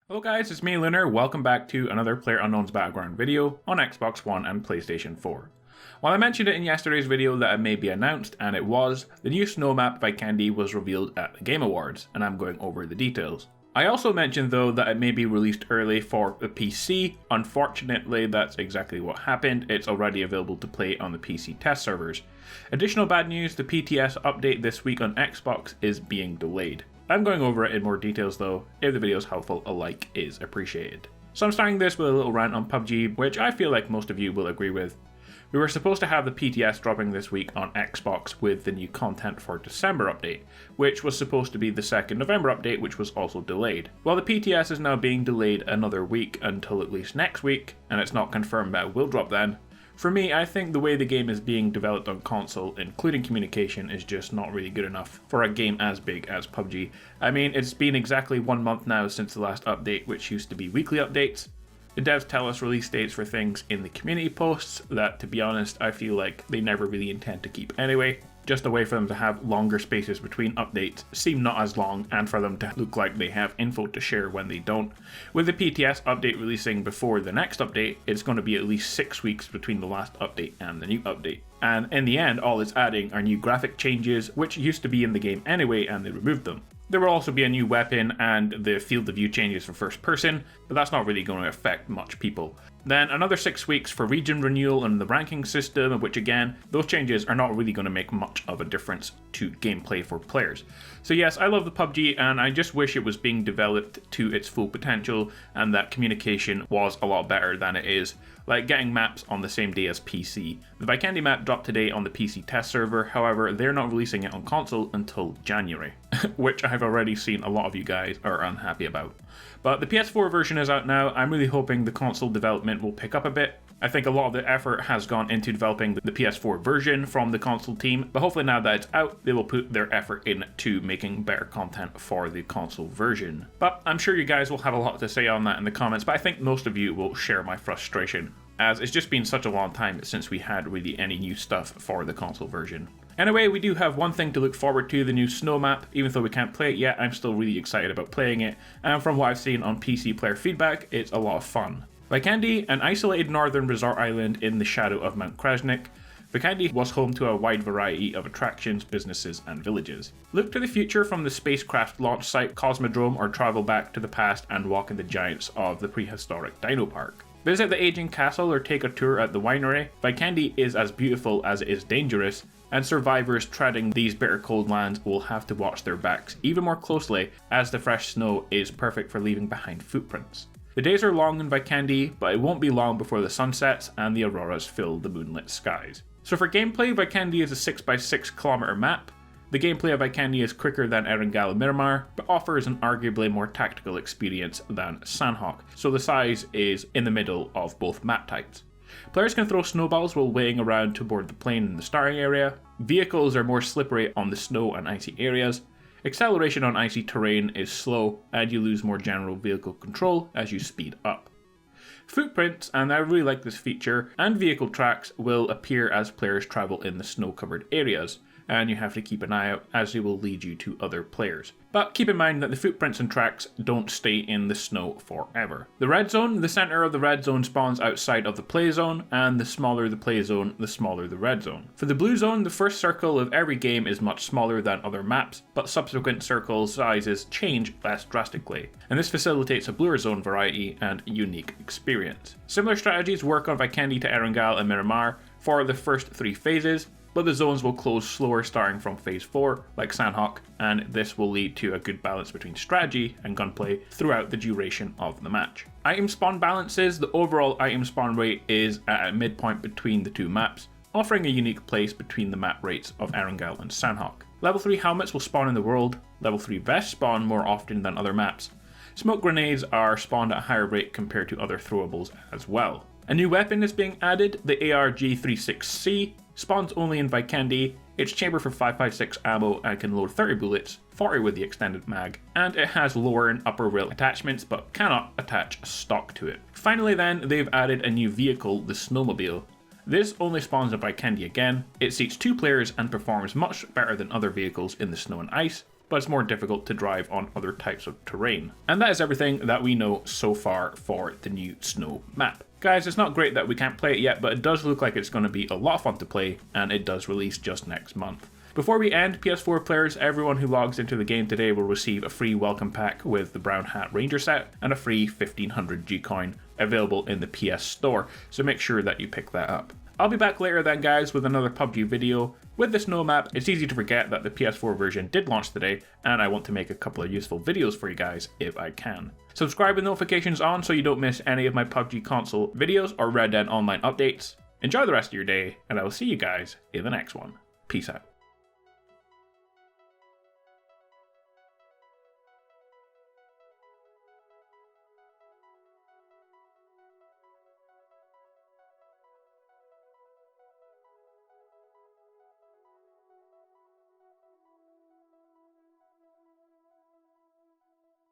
Hello guys, it's me Lunar, welcome back to another PlayerUnknowns Battlegrounds video on Xbox One and PlayStation 4. While I mentioned it in yesterday's video that it may be announced, and it was, the new snow map Vikendi was revealed at the Game Awards, and I'm going over the details. I also mentioned though that it may be released early for the PC. Unfortunately, that's exactly what happened. It's already available to play on the PC test servers. Additional bad news, the PTS update this week on Xbox is being delayed. I'm going over it in more details though. If the video is helpful, a like is appreciated. So I'm starting this with a little rant on PUBG, which I feel like most of you will agree with. We were supposed to have the PTS dropping this week on Xbox with the new content for December update, which was supposed to be the 2nd November update, which was also delayed. Well, the PTS is now being delayed another week until at least next week, and it's not confirmed that it will drop then. For me, I think the way the game is being developed on console, including communication, is just not really good enough for a game as big as PUBG. I mean, it's been exactly 1 month now since the last update, which used to be weekly updates. The devs tell us release dates for things in the community posts that, to be honest, I feel like they never really intend to keep anyway. Just a way for them to have longer spaces between updates seem not as long, and for them to look like they have info to share when they don't. With the PTS update releasing before the next update, it's going to be at least 6 weeks between the last update and the new update. And in the end, all it's adding are new graphic changes, which used to be in the game anyway, and they removed them. There will also be a new weapon and the field of view changes for first person, but that's not really going to affect much people. Then another 6 weeks for region renewal and the ranking system, which again, those changes are not really going to make much of a difference to gameplay for players. So yes, I love the PUBG and I just wish it was being developed to its full potential and that communication was a lot better than it is. Like getting maps on the same day as PC. The Vikendi map dropped today on the PC test server, however, they're not releasing it on console until January, which I've already seen a lot of you guys are unhappy about. But the PS4 version is out now. I'm really hoping the console development will pick up a bit. I think a lot of the effort has gone into developing the PS4 version from the console team, but hopefully now that it's out, they will put their effort into making better content for the console version. But I'm sure you guys will have a lot to say on that in the comments, but I think most of you will share my frustration, as it's just been such a long time since we had really any new stuff for the console version. Anyway, we do have one thing to look forward to, the new snow map. Even though we can't play it yet, I'm still really excited about playing it, and from what I've seen on PC player feedback, it's a lot of fun. Vikendi, an isolated northern resort island in the shadow of Mount Krasnik, Vikendi was home to a wide variety of attractions, businesses, and villages. Look to the future from the spacecraft launch site Cosmodrome, or travel back to the past and walk in the giants of the prehistoric Dino Park. Visit the aging castle or take a tour at the winery. Vikendi is as beautiful as it is dangerous, and survivors treading these bitter cold lands will have to watch their backs even more closely, as the fresh snow is perfect for leaving behind footprints. The days are long in Vikendi, but it won't be long before the sun sets and the auroras fill the moonlit skies. So for gameplay, Vikendi is a 6x6 kilometer map. The gameplay of Vikendi is quicker than Erangel and Miramar, but offers an arguably more tactical experience than Sanhok, so the size is in the middle of both map types. Players can throw snowballs while waiting around to board the plane in the starting area. Vehicles are more slippery on the snow and icy areas. Acceleration on icy terrain is slow, and you lose more general vehicle control as you speed up. Footprints, and I really like this feature, and vehicle tracks will appear as players travel in the snow-covered areas, and you have to keep an eye out as they will lead you to other players. But keep in mind that the footprints and tracks don't stay in the snow forever. The red zone, the center of the red zone spawns outside of the play zone, and the smaller the play zone, the smaller the red zone. For the blue zone, the first circle of every game is much smaller than other maps, but subsequent circle sizes change less drastically, and this facilitates a bluer zone variety and unique experience. Similar strategies work on Vikendi to Erangel and Miramar for the first 3 phases, but the zones will close slower starting from phase 4, like Sanhok, and this will lead to a good balance between strategy and gunplay throughout the duration of the match. Item spawn balances, the overall item spawn rate is at a midpoint between the two maps, offering a unique place between the map rates of Erangel and Sanhok. Level 3 helmets will spawn in the world, level 3 vests spawn more often than other maps. Smoke grenades are spawned at a higher rate compared to other throwables as well. A new weapon is being added, the AR-G36C, spawns only in Vikendi. It's chambered for 5.56 ammo and can load 30 bullets, 40 with the extended mag, and it has lower and upper rail attachments but cannot attach stock to it. Finally then, they've added a new vehicle, the Snowmobile. This only spawns in Vikendi again. It seats 2 players and performs much better than other vehicles in the snow and ice. but it's more difficult to drive on other types of terrain. And that is everything that we know so far for the new snow map. Guys, it's not great that we can't play it yet, but it does look like it's going to be a lot of fun to play, and it does release just next month. Before we end, PS4 players, everyone who logs into the game today will receive a free welcome pack with the Brown Hat Ranger set and a free 1500 G-Coin available in the PS Store, so make sure that you pick that up. I'll be back later then, guys, with another PUBG video. With the snow map, it's easy to forget that the PS4 version did launch today, and I want to make a couple of useful videos for you guys if I can. Subscribe with notifications on so you don't miss any of my PUBG console videos or Red Dead Online updates. Enjoy the rest of your day, and I will see you guys in the next one. Peace out.